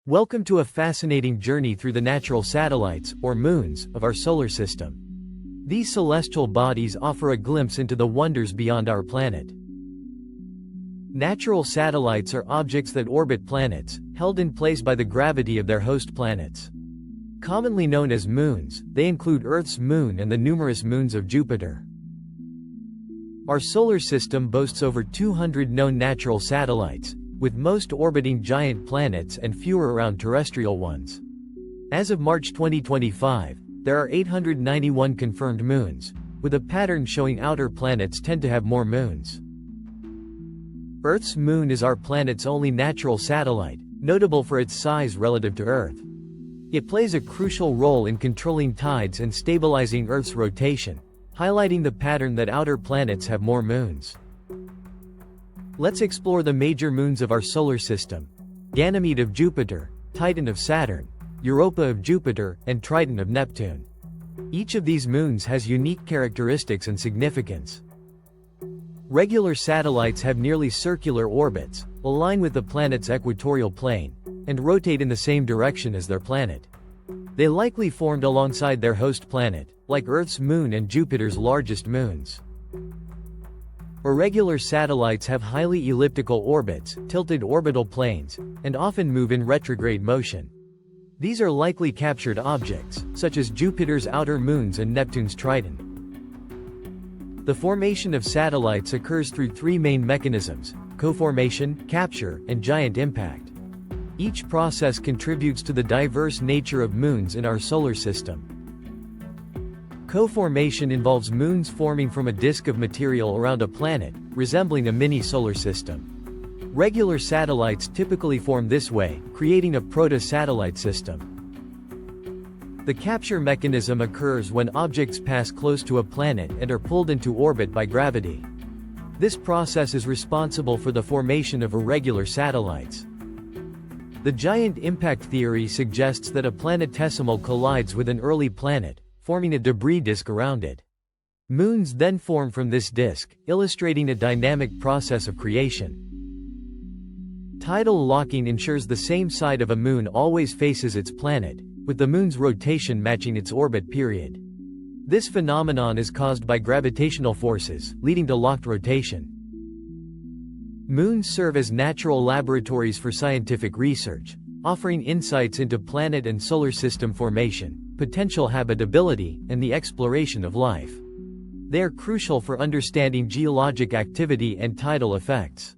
Welcome to a fascinating journey through the natural satellites, or moons, of our solar system. These celestial bodies offer a glimpse into the wonders beyond our planet. Natural satellites are objects that orbit planets, held in place by the gravity of their host planets. Commonly known as moons, they include Earth's moon and the numerous moons of Jupiter. Our solar system boasts over 200 known natural satellites, with most orbiting giant planets and fewer around terrestrial ones. As of March 2025, there are 891 confirmed moons, with a pattern showing outer planets tend to have more moons. Earth's moon is our planet's only natural satellite, notable for its size relative to Earth. It plays a crucial role in controlling tides and stabilizing Earth's rotation, highlighting the pattern that outer planets have more moons. Let's explore the major moons of our solar system: Ganymede of Jupiter, Titan of Saturn, Europa of Jupiter, and Triton of Neptune. Each of these moons has unique characteristics and significance. Regular satellites have nearly circular orbits, align with the planet's equatorial plane, and rotate in the same direction as their planet. They likely formed alongside their host planet, like Earth's moon and Jupiter's largest moons. Irregular satellites have highly elliptical orbits, tilted orbital planes, and often move in retrograde motion. These are likely captured objects, such as Jupiter's outer moons and Neptune's Triton. The formation of satellites occurs through three main mechanisms: co-formation, capture, and giant impact. Each process contributes to the diverse nature of moons in our solar system. Co-formation involves moons forming from a disk of material around a planet, resembling a mini solar system. Regular satellites typically form this way, creating a proto-satellite system. The capture mechanism occurs when objects pass close to a planet and are pulled into orbit by gravity. This process is responsible for the formation of irregular satellites. The giant impact theory suggests that a planetesimal collides with an early planet, forming a debris disk around it. Moons then form from this disk, illustrating a dynamic process of creation. Tidal locking ensures the same side of a moon always faces its planet, with the moon's rotation matching its orbit period. This phenomenon is caused by gravitational forces, leading to locked rotation. Moons serve as natural laboratories for scientific research, offering insights into planet and solar system formation, potential habitability, and the exploration of life. They are crucial for understanding geologic activity and tidal effects.